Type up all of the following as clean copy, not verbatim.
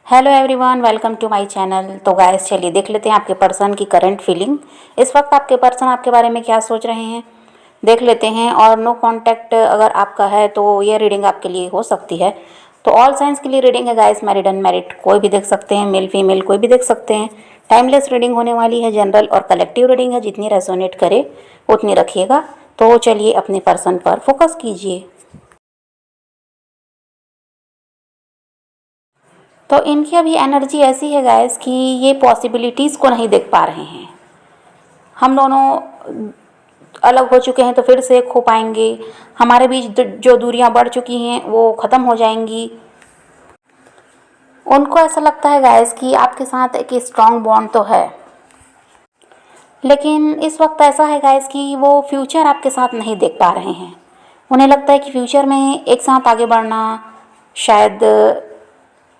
Hello everyone, welcome to my channel. तो guys चलिए देख लेते हैं आपके पर्सन की करंट फीलिंग। इस वक्त आपके पर्सन आपके बारे में क्या सोच रहे हैं देख लेते हैं। और नो कांटेक्ट अगर आपका है तो ये रीडिंग आपके लिए हो सकती है। तो ऑल साइंस के लिए रीडिंग है गाइस, मैरिड अनमैरिड कोई भी देख सकते हैं, मेल फीमेल कोई भी देख सकते हैं। टाइमलेस रीडिंग होने वाली है, जनरल और कलेक्टिव रीडिंग है, जितनी रेजोनेट करे उतनी रखिएगा। तो चलिए अपने पर्सन पर फोकस कीजिए। तो इनकी अभी एनर्जी ऐसी है गाइस कि ये पॉसिबिलिटीज़ को नहीं देख पा रहे हैं। हम दोनों अलग हो चुके हैं तो फिर से एक हो पाएंगे। हमारे बीच जो दूरियां बढ़ चुकी हैं वो ख़त्म हो जाएंगी। उनको ऐसा लगता है गाइस कि आपके साथ एक स्ट्रॉन्ग बॉन्ड तो है, लेकिन इस वक्त ऐसा है गाइस कि वो फ्यूचर आपके साथ नहीं देख पा रहे हैं। उन्हें लगता है कि फ्यूचर में एक साथ आगे बढ़ना शायद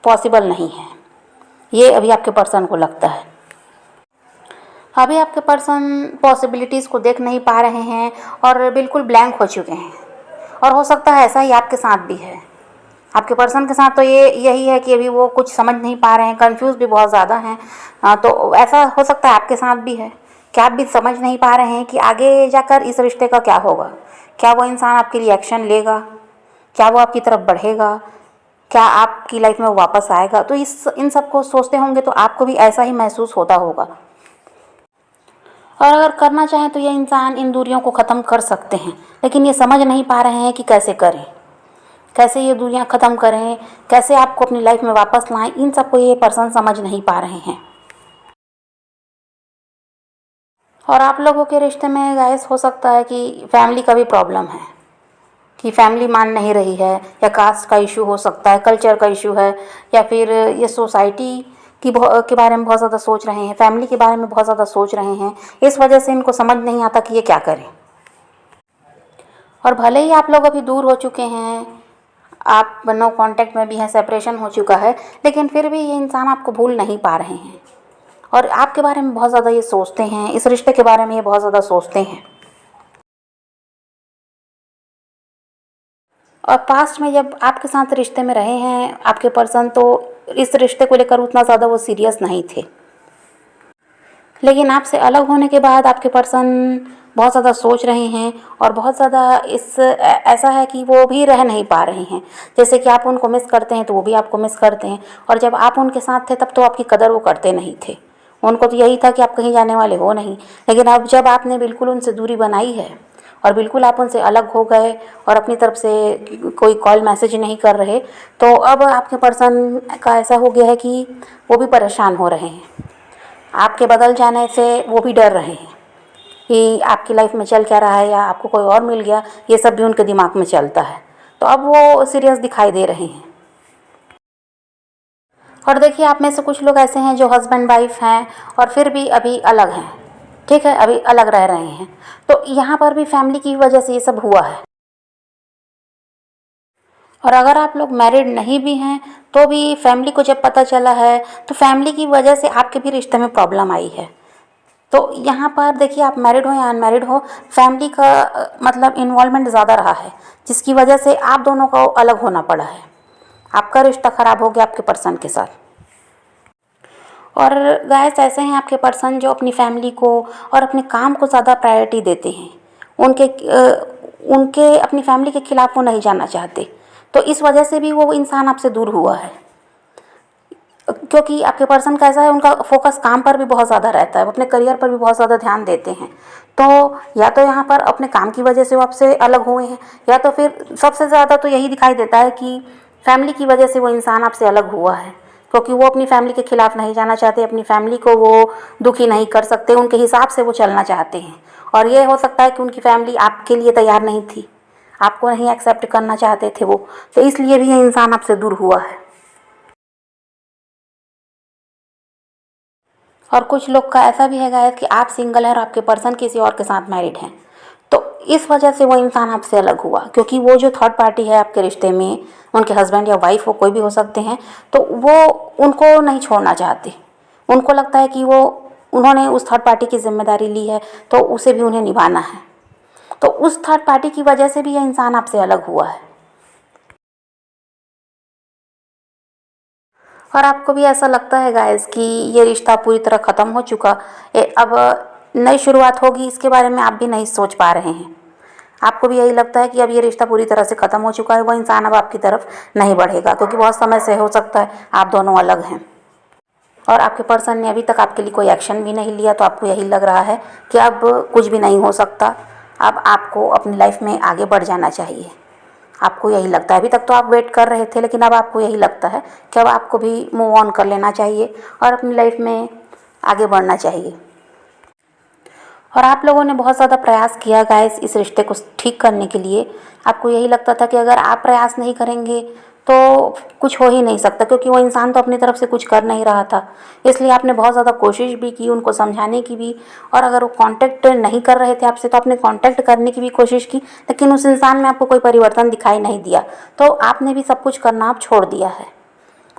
पॉसिबल नहीं है। ये अभी आपके पर्सन को लगता है। अभी आपके पर्सन पॉसिबिलिटीज़ को देख नहीं पा रहे हैं और बिल्कुल ब्लैंक हो चुके हैं। और हो सकता है ऐसा ही आपके साथ भी है। आपके पर्सन के साथ तो ये यही है कि अभी वो कुछ समझ नहीं पा रहे हैं, कंफ्यूज भी बहुत ज़्यादा हैं। तो ऐसा हो सकता है आपके साथ भी है कि आप भी समझ नहीं पा रहे हैं कि आगे जाकर इस रिश्ते का क्या होगा। क्या वो इंसान आपके लिए एक्शन लेगा, क्या वो आपकी तरफ बढ़ेगा, क्या आपकी लाइफ में वो वापस आएगा। तो इन सब को सोचते होंगे तो आपको भी ऐसा ही महसूस होता होगा। और अगर करना चाहें तो ये इंसान इन दूरियों को ख़त्म कर सकते हैं, लेकिन ये समझ नहीं पा रहे हैं कि कैसे करें, कैसे ये दूरियां ख़त्म करें, कैसे आपको अपनी लाइफ में वापस लाएं। इन सबको ये पर्सन समझ नहीं पा रहे हैं। और आप लोगों के रिश्ते में गाइस हो सकता है कि फैमिली का भी प्रॉब्लम है, कि फैमिली मान नहीं रही है, या कास्ट का इशू हो सकता है, कल्चर का इशू है, या फिर ये सोसाइटी के बारे में बहुत ज़्यादा सोच रहे हैं, फैमिली के बारे में बहुत ज़्यादा सोच रहे हैं। इस वजह से इनको समझ नहीं आता कि ये क्या करें। और भले ही आप लोग अभी दूर हो चुके हैं, आप नो कांटेक्ट में भी हैं, सेपरेशन हो चुका है, लेकिन फिर भी ये इंसान आपको भूल नहीं पा रहे हैं। और आपके बारे में बहुत ज़्यादा ये सोचते हैं, इस रिश्ते के बारे में ये बहुत ज़्यादा सोचते हैं। और पास्ट में जब आपके साथ रिश्ते में रहे हैं आपके पर्सन, तो इस रिश्ते को लेकर उतना ज़्यादा वो सीरियस नहीं थे। लेकिन आपसे अलग होने के बाद आपके पर्सन बहुत ज़्यादा सोच रहे हैं, और बहुत ज़्यादा ऐसा है कि वो भी रह नहीं पा रहे हैं। जैसे कि आप उनको मिस करते हैं तो वो भी आपको मिस करते हैं। और जब आप उनके साथ थे तब तो आपकी कदर वो करते नहीं थे। उनको तो यही था कि आप कहीं जाने वाले हो नहीं। लेकिन अब जब आपने बिल्कुल उनसे दूरी बनाई है और बिल्कुल आप उनसे अलग हो गए और अपनी तरफ से कोई कॉल मैसेज नहीं कर रहे, तो अब आपके पर्सन का ऐसा हो गया है कि वो भी परेशान हो रहे हैं। आपके बदल जाने से वो भी डर रहे हैं कि आपकी लाइफ में चल क्या रहा है, या आपको कोई और मिल गया। ये सब भी उनके दिमाग में चलता है। तो अब वो सीरियस दिखाई दे रहे हैं। और देखिए, आप में से कुछ लोग ऐसे हैं जो हस्बैंड वाइफ हैं और फिर भी अभी अलग हैं। ठीक है, अभी अलग रह रहे हैं। तो यहाँ पर भी फैमिली की वजह से ये सब हुआ है। और अगर आप लोग मैरिड नहीं भी हैं तो भी फैमिली को जब पता चला है तो फैमिली की वजह से आपके भी रिश्ते में प्रॉब्लम आई है। तो यहाँ पर देखिए, आप मैरिड हो या अनमैरिड हो, फैमिली का मतलब इन्वॉल्वमेंट ज़्यादा रहा है, जिसकी वजह से आप दोनों को अलग होना पड़ा है। आपका रिश्ता ख़राब हो गया आपके पर्सन के साथ। और गाइस ऐसे हैं आपके पर्सन जो अपनी फैमिली को और अपने काम को ज़्यादा प्रायोरिटी देते हैं। उनके अपनी फैमिली के खिलाफ वो नहीं जाना चाहते। तो इस वजह से भी वो इंसान आपसे दूर हुआ है, क्योंकि आपके पर्सन का ऐसा है, उनका फोकस काम पर भी बहुत ज़्यादा रहता है, वो अपने करियर पर भी बहुत ज़्यादा ध्यान देते हैं। तो या तो यहाँ पर अपने काम की वजह से वो आपसे अलग हुए हैं, या तो फिर सबसे ज़्यादा तो यही दिखाई देता है कि फैमिली की वजह से वो इंसान आपसे अलग हुआ है, क्योंकि वो अपनी फैमिली के खिलाफ नहीं जाना चाहते, अपनी फैमिली को वो दुखी नहीं कर सकते, उनके हिसाब से वो चलना चाहते हैं। और ये हो सकता है कि उनकी फैमिली आपके लिए तैयार नहीं थी, आपको नहीं एक्सेप्ट करना चाहते थे वो, तो इसलिए भी ये इंसान आपसे दूर हुआ है। और कुछ लोग का ऐसा भी है गाइस कि आप सिंगल हैं और आपके पर्सन किसी और के साथ मैरिड हैं। तो इस वजह से वो इंसान आपसे अलग हुआ, क्योंकि वो जो थर्ड पार्टी है आपके रिश्ते में, उनके हस्बैंड या वाइफ वो कोई भी हो सकते हैं, तो वो उनको नहीं छोड़ना चाहते। उनको लगता है कि वो उन्होंने उस थर्ड पार्टी की जिम्मेदारी ली है तो उसे भी उन्हें निभाना है। तो उस थर्ड पार्टी की वजह से भी यह इंसान आपसे अलग हुआ है। और आपको भी ऐसा लगता है गाइस कि ये रिश्ता पूरी तरह ख़त्म हो चुका अब नई शुरुआत होगी, इसके बारे में आप भी नहीं सोच पा रहे हैं। आपको भी यही लगता है कि अब ये रिश्ता पूरी तरह से ख़त्म हो चुका है, वो इंसान अब आपकी तरफ नहीं बढ़ेगा, क्योंकि बहुत समय से हो सकता है आप दोनों अलग हैं और आपके पर्सन ने अभी तक आपके लिए कोई एक्शन भी नहीं लिया। तो आपको यही लग रहा है कि अब कुछ भी नहीं हो सकता, अब आपको अपनी लाइफ में आगे बढ़ जाना चाहिए। आपको यही लगता है, अभी तक तो आप वेट कर रहे थे, लेकिन अब आपको यही लगता है कि अब आपको भी मूव ऑन कर लेना चाहिए और अपनी लाइफ में आगे बढ़ना चाहिए। और आप लोगों ने बहुत ज़्यादा प्रयास किया गाइस इस रिश्ते को ठीक करने के लिए। आपको यही लगता था कि अगर आप प्रयास नहीं करेंगे तो कुछ हो ही नहीं सकता, क्योंकि वो इंसान तो अपनी तरफ से कुछ कर नहीं रहा था। इसलिए आपने बहुत ज़्यादा कोशिश भी की उनको समझाने की भी, और अगर वो कांटेक्ट नहीं कर रहे थे आपसे तो आपने कांटेक्ट करने की भी कोशिश की, लेकिन उस इंसान में आपको कोई परिवर्तन दिखाई नहीं दिया। तो आपने भी सब कुछ करना आप छोड़ दिया है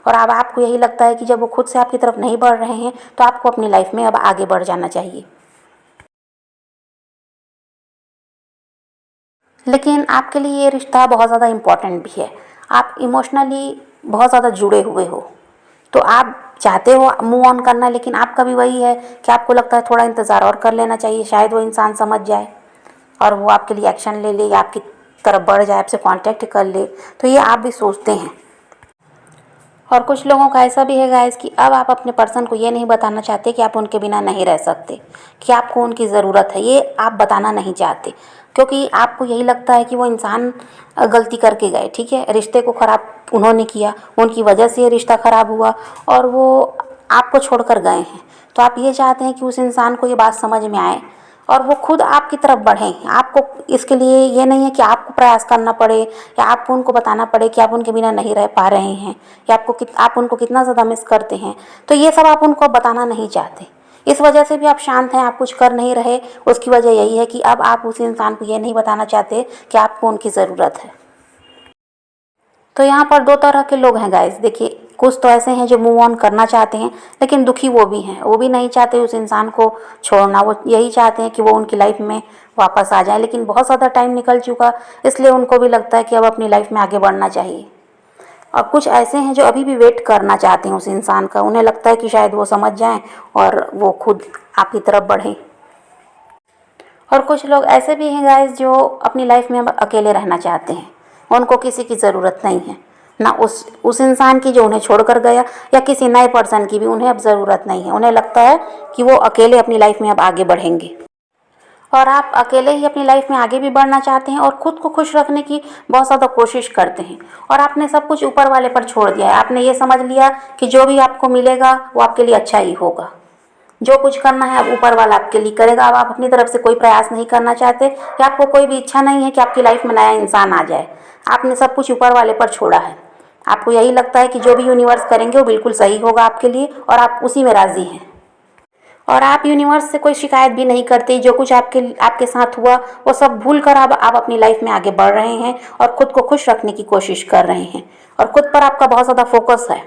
और अब आपको यही लगता है कि जब वो खुद से आपकी तरफ नहीं बढ़ रहे हैं तो आपको अपनी लाइफ में अब आगे बढ़ जाना चाहिए। लेकिन आपके लिए ये रिश्ता बहुत ज़्यादा इम्पॉर्टेंट भी है। आप इमोशनली बहुत ज़्यादा जुड़े हुए हो, तो आप चाहते हो मूव ऑन करना, लेकिन आपका भी वही है कि आपको लगता है थोड़ा इंतज़ार और कर लेना चाहिए, शायद वो इंसान समझ जाए और वो आपके लिए एक्शन ले ले या आपकी तरफ बढ़ जाए, आपसे कांटेक्ट कर ले। तो ये आप भी सोचते हैं। और कुछ लोगों का ऐसा भी है गाइस कि अब आप अपने पर्सन को ये नहीं बताना चाहते कि आप उनके बिना नहीं रह सकते, कि आपको उनकी ज़रूरत है, ये आप बताना नहीं चाहते, क्योंकि आपको यही लगता है कि वो इंसान गलती करके गए, ठीक है, रिश्ते को ख़राब उन्होंने किया, उनकी वजह से ये रिश्ता ख़राब हुआ और वो आपको छोड़कर गए हैं। तो आप ये चाहते हैं कि उस इंसान को ये बात समझ में आए और वो खुद आपकी तरफ बढ़ें। आपको इसके लिए ये नहीं है कि आपको प्रयास करना पड़े या आपको उनको बताना पड़े कि आप उनके बिना नहीं रह पा रहे हैं या आप उनको कितना ज़्यादा मिस करते हैं। तो ये सब आप उनको बताना नहीं चाहते, इस वजह से भी आप शांत हैं, आप कुछ कर नहीं रहे। उसकी वजह यही है कि अब आप उस इंसान को ये नहीं बताना चाहते कि आपको उनकी ज़रूरत है। तो यहाँ पर दो तरह के लोग हैं गाइस। देखिए, कुछ तो ऐसे हैं जो मूव ऑन करना चाहते हैं, लेकिन दुखी वो भी हैं, वो भी नहीं चाहते उस इंसान को छोड़ना, वो यही चाहते हैं कि वो उनकी लाइफ में वापस आ जाए, लेकिन बहुत ज़्यादा टाइम निकल चुका, इसलिए उनको भी लगता है कि अब अपनी लाइफ में आगे बढ़ना चाहिए। और कुछ ऐसे हैं जो अभी भी वेट करना चाहते हैं उस इंसान का, उन्हें लगता है कि शायद वो समझ जाएं और वो खुद आपकी तरफ बढ़ें। और कुछ लोग ऐसे भी हैं गाइस जो अपनी लाइफ में अब अकेले रहना चाहते हैं, उनको किसी की ज़रूरत नहीं है, ना उस इंसान की जो उन्हें छोड़कर गया या किसी नए पर्सन की भी उन्हें अब ज़रूरत नहीं है। उन्हें लगता है कि वो अकेले अपनी लाइफ में अब आगे बढ़ेंगे। और आप अकेले ही अपनी लाइफ में आगे भी बढ़ना चाहते हैं और ख़ुद को खुश रखने की बहुत ज़्यादा कोशिश करते हैं, और आपने सब कुछ ऊपर वाले पर छोड़ दिया है। आपने ये समझ लिया कि जो भी आपको मिलेगा वो आपके लिए अच्छा ही होगा, जो कुछ करना है अब ऊपर वाला आपके लिए करेगा। अब आप अपनी तरफ से कोई प्रयास नहीं करना चाहते या आपको कोई भी इच्छा नहीं है कि आपकी लाइफ में नया इंसान आ जाए। आपने सब कुछ ऊपर वाले पर छोड़ा है। आपको यही लगता है कि जो भी यूनिवर्स करेंगे वो बिल्कुल सही होगा आपके लिए और आप उसी में राज़ी हैं। और आप यूनिवर्स से कोई शिकायत भी नहीं करते, जो कुछ आपके साथ हुआ वो सब भूल कर अब आप अपनी लाइफ में आगे बढ़ रहे हैं और ख़ुद को खुश रखने की कोशिश कर रहे हैं और ख़ुद पर आपका बहुत ज़्यादा फोकस है।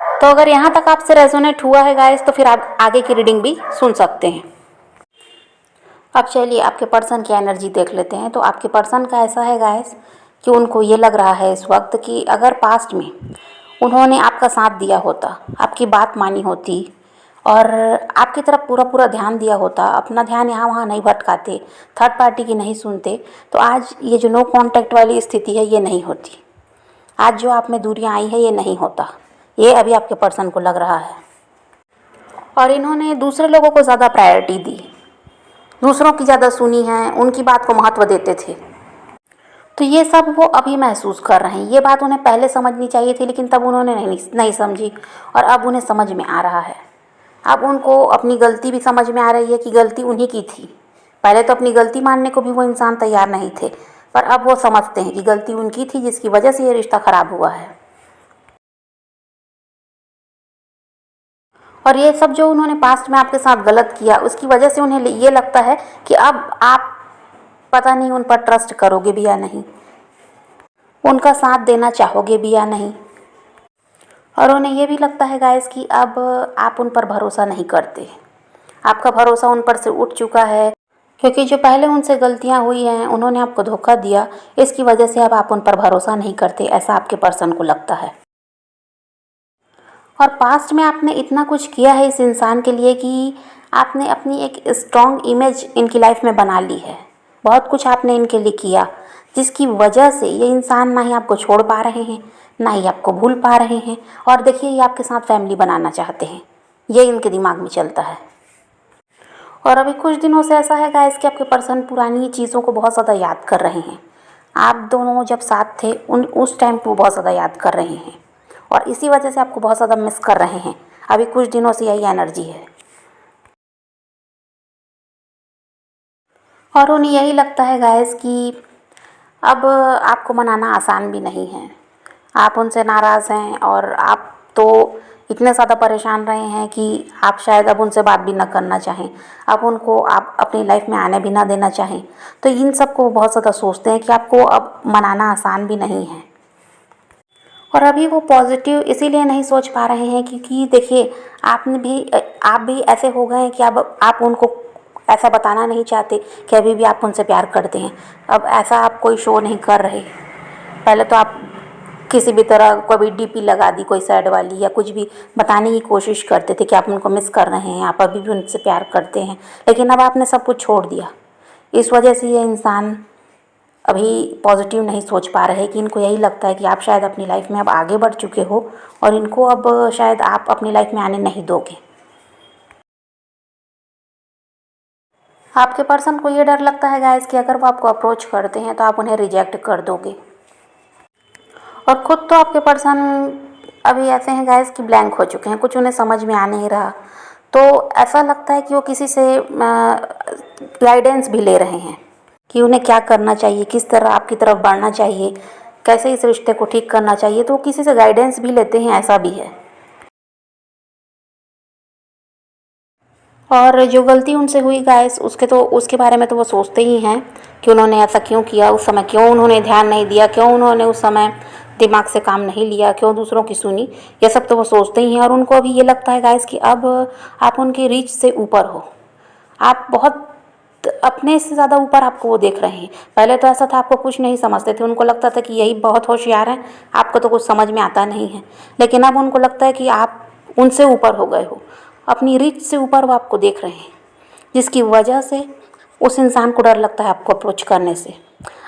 तो अगर यहाँ तक आपसे रेजोनेट हुआ है गाइस, तो फिर आप आगे की रीडिंग भी सुन सकते हैं। अब चलिए आपके पर्सन की एनर्जी देख लेते हैं। तो आपके पर्सन का ऐसा है गाइस कि उनको ये लग रहा है इस वक्त कि अगर पास्ट में उन्होंने आपका साथ दिया होता, आपकी बात मानी होती और आपकी तरफ पूरा पूरा ध्यान दिया होता, अपना ध्यान यहाँ वहाँ नहीं भटकाते, थर्ड पार्टी की नहीं सुनते, तो आज ये जो नो कांटेक्ट वाली स्थिति है ये नहीं होती। आज जो आप में दूरियाँ आई है ये नहीं होता। ये अभी आपके पर्सन को लग रहा है। और इन्होंने दूसरे लोगों को ज़्यादा प्रायोरिटी दी, दूसरों की ज़्यादा सुनी है, उनकी बात को महत्व देते थे। तो ये सब वो अभी महसूस कर रहे हैं। ये बात उन्हें पहले समझनी चाहिए थी, लेकिन तब उन्होंने नहीं समझी और अब उन्हें समझ में आ रहा है। अब उनको अपनी गलती भी समझ में आ रही है कि गलती उन्हीं की थी। पहले तो अपनी गलती मानने को भी वो इंसान तैयार नहीं थे, पर अब वो समझते हैं कि गलती उनकी थी, जिसकी वजह से ये रिश्ता ख़राब हुआ है। और ये सब जो उन्होंने पास्ट में आपके साथ गलत किया, उसकी वजह से उन्हें ये लगता है कि अब आप पता नहीं उन पर ट्रस्ट करोगे भी या नहीं, उनका साथ देना चाहोगे भी या नहीं। और उन्हें ये भी लगता है गाइस कि अब आप उन पर भरोसा नहीं करते, आपका भरोसा उन पर से उठ चुका है। क्योंकि जो पहले उनसे गलतियां हुई हैं, उन्होंने आपको धोखा दिया, इसकी वजह से अब आप उन पर भरोसा नहीं करते, ऐसा आपके पर्सन को लगता है। और पास्ट में आपने इतना कुछ किया है इस इंसान के लिए कि आपने अपनी एक स्ट्रॉन्ग इमेज इनकी लाइफ में बना ली है। बहुत कुछ आपने इनके लिए किया, जिसकी वजह से ये इंसान ना ही आपको छोड़ पा रहे हैं, ना ही आपको भूल पा रहे हैं। और देखिए, ये आपके साथ फैमिली बनाना चाहते हैं, ये इनके दिमाग में चलता है। और अभी कुछ दिनों से ऐसा है गाइस कि आपके पर्सन पुरानी चीज़ों को बहुत ज़्यादा याद कर रहे हैं। आप दोनों जब साथ थे उस टाइम को बहुत ज़्यादा याद कर रहे हैं, और इसी वजह से आपको बहुत ज़्यादा मिस कर रहे हैं। अभी कुछ दिनों से यही एनर्जी है। और उन्हें यही लगता है गाइस कि अब आपको मनाना आसान भी नहीं है। आप उनसे नाराज़ हैं, और आप तो इतने ज़्यादा परेशान रहे हैं कि आप शायद अब उनसे बात भी ना करना चाहें। अब उनको आप अपनी लाइफ में आने भी ना देना चाहें। तो इन सब को बहुत ज़्यादा सोचते हैं कि आपको अब मनाना आसान भी नहीं है। और अभी वो पॉजिटिव इसीलिए नहीं सोच पा रहे हैं क्योंकि देखिए, आप भी ऐसे हो गए हैं कि अब आप उनको ऐसा बताना नहीं चाहते कि अभी भी आप उनसे प्यार करते हैं। अब ऐसा आप कोई शो नहीं कर रहे। पहले तो आप किसी भी तरह कभी डीपी लगा दी कोई सैड वाली, या कुछ भी बताने की कोशिश करते थे कि आप उनको मिस कर रहे हैं, आप अभी भी उनसे प्यार करते हैं। लेकिन अब आपने सब कुछ छोड़ दिया। इस वजह से ये इंसान अभी पॉजिटिव नहीं सोच पा रहे कि इनको यही लगता है कि आप शायद अपनी लाइफ में अब आगे बढ़ चुके हो, और इनको अब शायद आप अपनी लाइफ में आने नहीं दोगे। आपके पर्सन को ये डर लगता है गाइस कि अगर वो आपको अप्रोच करते हैं तो आप उन्हें रिजेक्ट कर दोगे। और ख़ुद तो आपके पर्सन अभी ऐसे हैं गाइस कि ब्लैंक हो चुके हैं, कुछ उन्हें समझ में आ नहीं रहा। तो ऐसा लगता है कि वो किसी से गाइडेंस भी ले रहे हैं कि उन्हें क्या करना चाहिए, किस तरह आपकी तरफ बढ़ना चाहिए, कैसे इस रिश्ते को ठीक करना चाहिए। तो वो किसी से गाइडेंस भी लेते हैं, ऐसा भी है। और जो गलती उनसे हुई गाइस, उसके बारे में तो वो सोचते ही हैं कि उन्होंने ऐसा क्यों किया, उस समय क्यों उन्होंने ध्यान नहीं दिया, क्यों उन्होंने उस समय दिमाग से काम नहीं लिया, क्यों दूसरों की सुनी। ये सब तो वो सोचते ही हैं। और उनको अभी ये लगता है गाइस कि अब आप उनकी रीच से ऊपर हो। आप बहुत अपने से ज़्यादा ऊपर आपको वो देख रहे हैं। पहले तो ऐसा था, आपको कुछ नहीं समझते थे, उनको लगता था कि यही बहुत होशियार हैं, आपको तो कुछ समझ में आता नहीं है। लेकिन अब उनको लगता है कि आप उनसे ऊपर हो गए हो, अपनी रीच से ऊपर वो आपको देख रहे हैं, जिसकी वजह से उस इंसान को डर लगता है आपको अप्रोच करने से,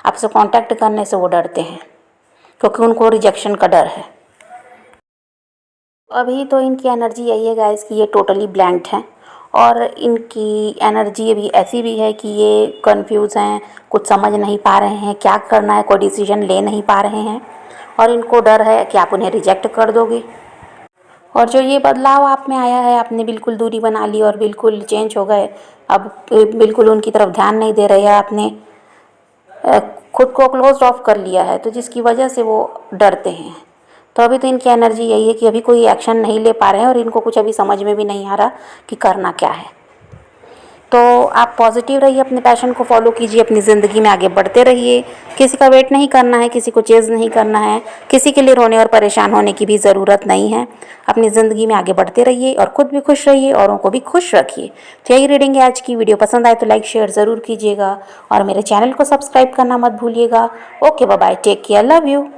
आपसे कांटेक्ट करने से वो डरते हैं, क्योंकि उनको रिजेक्शन का डर है। अभी तो इनकी एनर्जी यही है गाइस कि ये टोटली ब्लैंक हैं, और इनकी एनर्जी अभी ऐसी भी है कि ये कंफ्यूज हैं, कुछ समझ नहीं पा रहे हैं क्या करना है, कोई डिसीजन ले नहीं पा रहे हैं। और इनको डर है कि आप उन्हें रिजेक्ट कर दोगे। और जो ये बदलाव आप में आया है, आपने बिल्कुल दूरी बना ली और बिल्कुल चेंज हो गए, अब बिल्कुल उनकी तरफ ध्यान नहीं दे रहे हैं, आपने खुद को क्लोज ऑफ कर लिया है, तो जिसकी वजह से वो डरते हैं। तो अभी तो इनकी एनर्जी यही है कि अभी कोई एक्शन नहीं ले पा रहे हैं, और इनको कुछ अभी समझ में भी नहीं आ रहा कि करना क्या है। तो आप पॉजिटिव रहिए, अपने पैशन को फॉलो कीजिए, अपनी ज़िंदगी में आगे बढ़ते रहिए। किसी का वेट नहीं करना है, किसी को चेज़ नहीं करना है, किसी के लिए रोने और परेशान होने की भी ज़रूरत नहीं है। अपनी ज़िंदगी में आगे बढ़ते रहिए और ख़ुद भी खुश रहिए, औरों को भी खुश रखिए। तो यही रीडिंग है आज की। वीडियो पसंद आए तो लाइक शेयर ज़रूर कीजिएगा, और मेरे चैनल को सब्सक्राइब करना मत भूलिएगा। Okay, bye bye, take care, love you.